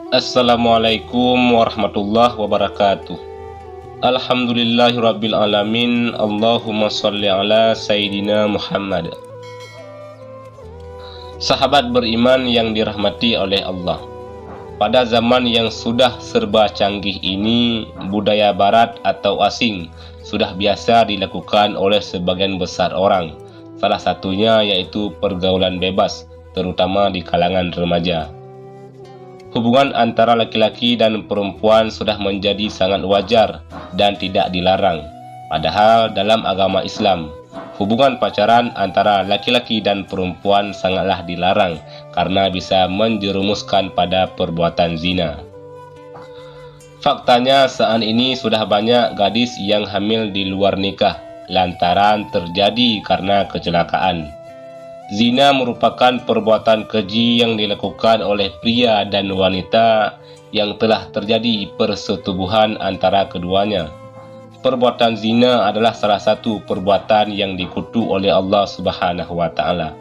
Assalamualaikum warahmatullahi wabarakatuh. Alhamdulillahirabbil alamin. Allahumma shalli ala Sayyidina Muhammad. Sahabat beriman yang dirahmati oleh Allah, pada zaman yang sudah serba canggih ini, budaya barat atau asing sudah biasa dilakukan oleh sebagian besar orang. Salah satunya yaitu pergaulan bebas, terutama di kalangan remaja. Hubungan antara laki-laki dan perempuan sudah menjadi sangat wajar dan tidak dilarang. Padahal dalam agama Islam, hubungan pacaran antara laki-laki dan perempuan sangatlah dilarang karena bisa menjerumuskan pada perbuatan zina. Faktanya saat ini sudah banyak gadis yang hamil di luar nikah lantaran terjadi karena kecelakaan. Zina merupakan perbuatan keji yang dilakukan oleh pria dan wanita yang telah terjadi persetubuhan antara keduanya. Perbuatan zina adalah salah satu perbuatan yang dikutuk oleh Allah Subhanahu wa Ta'ala.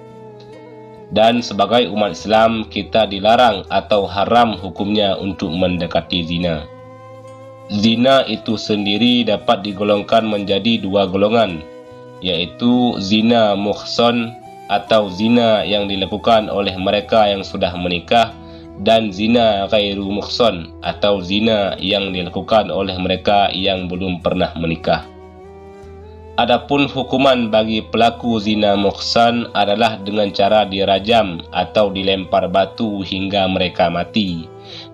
Dan sebagai umat Islam, kita dilarang atau haram hukumnya untuk mendekati zina. Zina itu sendiri dapat digolongkan menjadi dua golongan, yaitu zina muhsan atau zina yang dilakukan oleh mereka yang sudah menikah, dan zina ghairu muhsan atau zina yang dilakukan oleh mereka yang belum pernah menikah. Adapun hukuman bagi pelaku zina muhsan adalah dengan cara dirajam atau dilempar batu hingga mereka mati.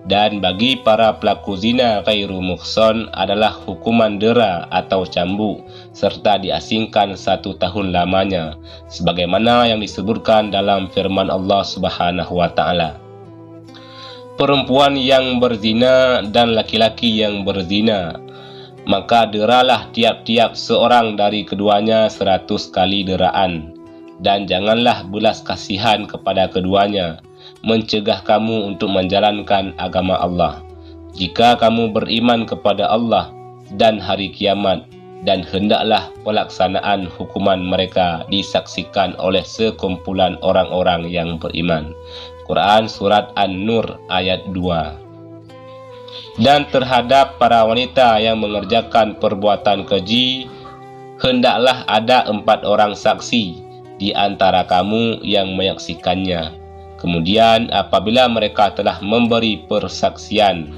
Dan bagi para pelaku zina ghairu muhsan adalah hukuman dera atau cambuk serta diasingkan 1 tahun lamanya, sebagaimana yang disebutkan dalam firman Allah Subhanahu wa Ta'ala. Perempuan yang berzina dan laki-laki yang berzina, maka deralah tiap-tiap seorang dari keduanya 100 kali deraan, dan janganlah belas kasihan kepada keduanya, mencegah kamu untuk menjalankan agama Allah. Jika kamu beriman kepada Allah dan hari kiamat, dan hendaklah pelaksanaan hukuman mereka disaksikan oleh sekumpulan orang-orang yang beriman. Quran Surat An-Nur ayat 2. Dan terhadap para wanita yang mengerjakan perbuatan keji, hendaklah ada 4 orang saksi di antara kamu yang menyaksikannya. Kemudian apabila mereka telah memberi persaksian,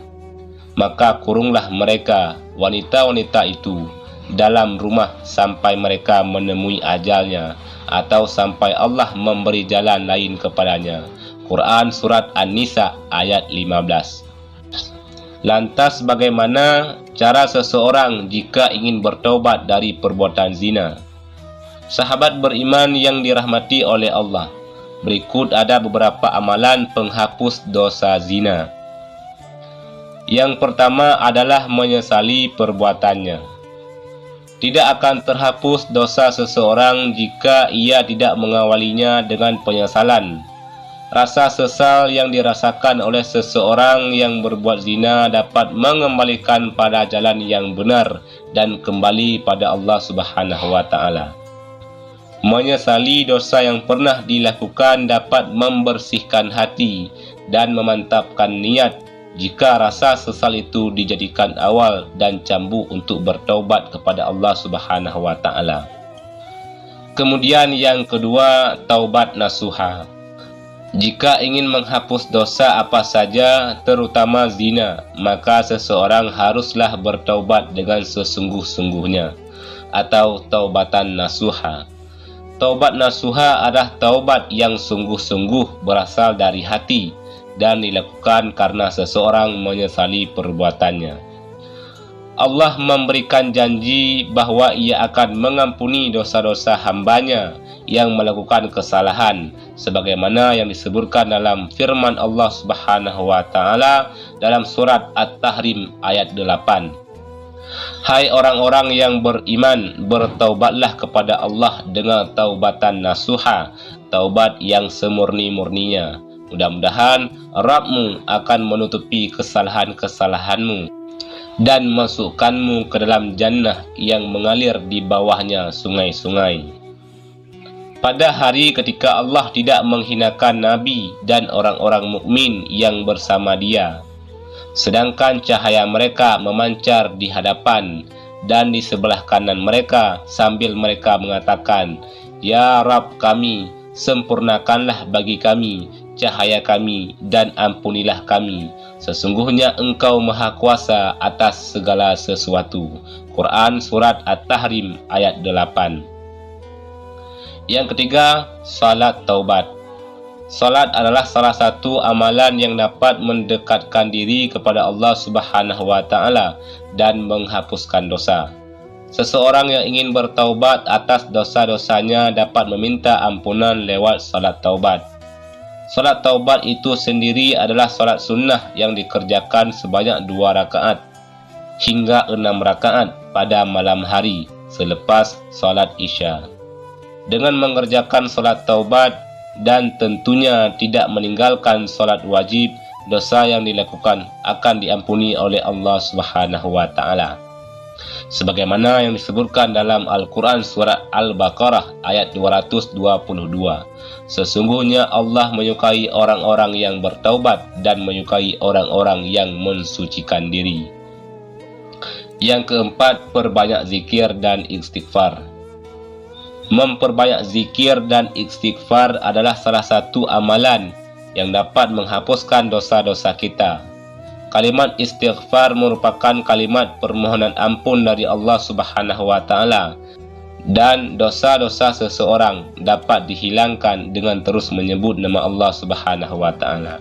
maka kurunglah mereka, wanita-wanita itu, dalam rumah sampai mereka menemui ajalnya, atau sampai Allah memberi jalan lain kepadanya. Quran Surat An-Nisa ayat 15. Lantas bagaimana cara seseorang jika ingin bertaubat dari perbuatan zina? Sahabat beriman yang dirahmati oleh Allah, berikut ada beberapa amalan penghapus dosa zina. Yang pertama adalah menyesali perbuatannya. Tidak akan terhapus dosa seseorang jika ia tidak mengawalinya dengan penyesalan. Rasa sesal yang dirasakan oleh seseorang yang berbuat zina dapat mengembalikan pada jalan yang benar dan kembali pada Allah Subhanahu wa Ta'ala. Menyesali dosa yang pernah dilakukan dapat membersihkan hati dan memantapkan niat jika rasa sesal itu dijadikan awal dan cambuk untuk bertaubat kepada Allah Subhanahu wa Ta'ala. Kemudian yang kedua, taubat nasuha. Jika ingin menghapus dosa apa saja, terutama zina, maka seseorang haruslah bertaubat dengan sesungguh-sungguhnya, atau taubatan nasuha. Taubat nasuha adalah taubat yang sungguh-sungguh berasal dari hati dan dilakukan karena seseorang menyesali perbuatannya. Allah memberikan janji bahwa Ia akan mengampuni dosa-dosa hambanya yang melakukan kesalahan, sebagaimana yang disebutkan dalam firman Allah Subhanahu wa Ta'ala dalam surat At-Tahrim ayat 8. Hai orang-orang yang beriman, bertaubatlah kepada Allah dengan taubatan nasuha, taubat yang semurni-murninya. Mudah-mudahan Rabbmu akan menutupi kesalahan-kesalahanmu dan masukkanmu ke dalam jannah yang mengalir di bawahnya sungai-sungai. Pada hari ketika Allah tidak menghinakan Nabi dan orang-orang mukmin yang bersama dia, sedangkan cahaya mereka memancar di hadapan dan di sebelah kanan mereka sambil mereka mengatakan, "Ya Rabb kami, sempurnakanlah bagi kami cahaya kami dan ampunilah kami. Sesungguhnya Engkau Maha Kuasa atas segala sesuatu." Quran Surat At-Tahrim ayat 8. Yang ketiga, salat taubat. Salat adalah salah satu amalan yang dapat mendekatkan diri kepada Allah Subhanahu wa taala dan menghapuskan dosa. Seseorang yang ingin bertaubat atas dosa-dosanya dapat meminta ampunan lewat salat taubat. Salat taubat itu sendiri adalah salat sunnah yang dikerjakan sebanyak 2 rakaat hingga 6 rakaat pada malam hari selepas salat Isya. Dengan mengerjakan salat taubat dan tentunya tidak meninggalkan salat wajib, dosa yang dilakukan akan diampuni oleh Allah Subhanahu wa taala. Sebagaimana yang disebutkan dalam Al-Quran Surat Al-Baqarah ayat 222. Sesungguhnya Allah menyukai orang-orang yang bertaubat dan menyukai orang-orang yang mensucikan diri. Yang keempat, perbanyak zikir dan istighfar. Memperbanyak zikir dan istighfar adalah salah satu amalan yang dapat menghapuskan dosa-dosa kita. Kalimat istighfar merupakan kalimat permohonan ampun dari Allah Subhanahu wa taala, dan dosa-dosa seseorang dapat dihilangkan dengan terus menyebut nama Allah Subhanahu wa taala.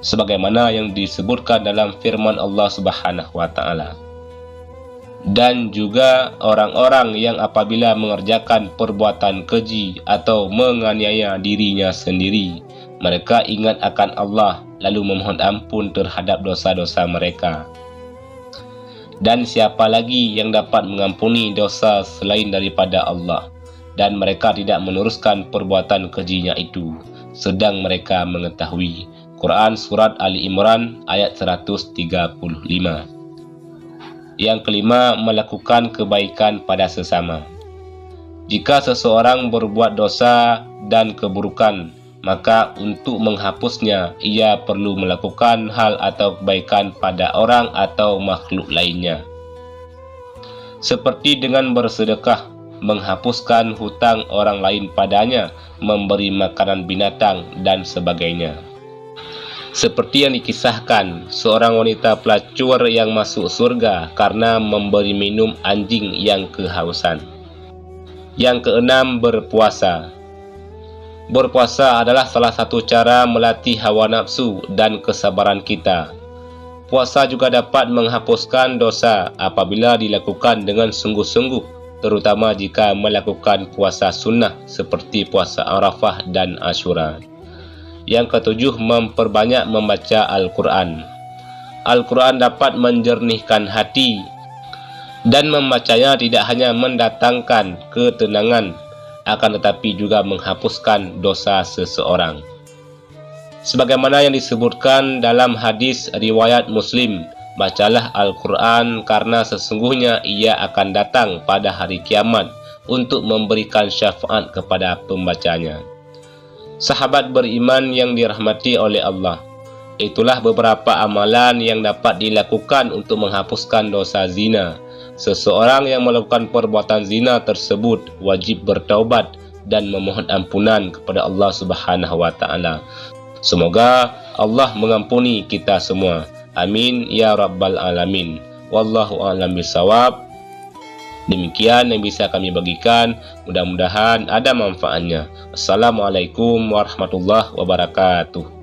Sebagaimana yang disebutkan dalam firman Allah Subhanahu wa taala. Dan juga orang-orang yang apabila mengerjakan perbuatan keji atau menganiaya dirinya sendiri, mereka ingat akan Allah lalu memohon ampun terhadap dosa-dosa mereka. Dan siapa lagi yang dapat mengampuni dosa selain daripada Allah, dan mereka tidak meneruskan perbuatan kejinya itu, sedang mereka mengetahui. Quran Surat Ali Imran ayat 135. Yang kelima, melakukan kebaikan pada sesama. Jika seseorang berbuat dosa dan keburukan, maka untuk menghapusnya, ia perlu melakukan hal atau kebaikan pada orang atau makhluk lainnya. Seperti dengan bersedekah, menghapuskan hutang orang lain padanya, memberi makanan binatang, dan sebagainya. Seperti yang dikisahkan, seorang wanita pelacur yang masuk surga karena memberi minum anjing yang kehausan. Yang keenam, berpuasa. Berpuasa adalah salah satu cara melatih hawa nafsu dan kesabaran kita. Puasa juga dapat menghapuskan dosa apabila dilakukan dengan sungguh-sungguh, terutama jika melakukan puasa sunnah seperti puasa Arafah dan Asyura. Yang ketujuh, memperbanyak membaca Al-Quran. Al-Quran dapat menjernihkan hati, dan membacanya tidak hanya mendatangkan ketenangan, akan tetapi juga menghapuskan dosa seseorang. Sebagaimana yang disebutkan dalam hadis riwayat Muslim, bacalah Al-Quran karena sesungguhnya ia akan datang pada hari kiamat untuk memberikan syafaat kepada pembacanya. Sahabat beriman yang dirahmati oleh Allah, itulah beberapa amalan yang dapat dilakukan untuk menghapuskan dosa zina. Seseorang yang melakukan perbuatan zina tersebut wajib bertaubat dan memohon ampunan kepada Allah Subhanahu wa taala. Semoga Allah mengampuni kita semua. Amin ya rabbal alamin. Wallahu a'lam bishawab. Demikian yang bisa kami bagikan, mudah-mudahan ada manfaatnya. Assalamualaikum warahmatullahi wabarakatuh.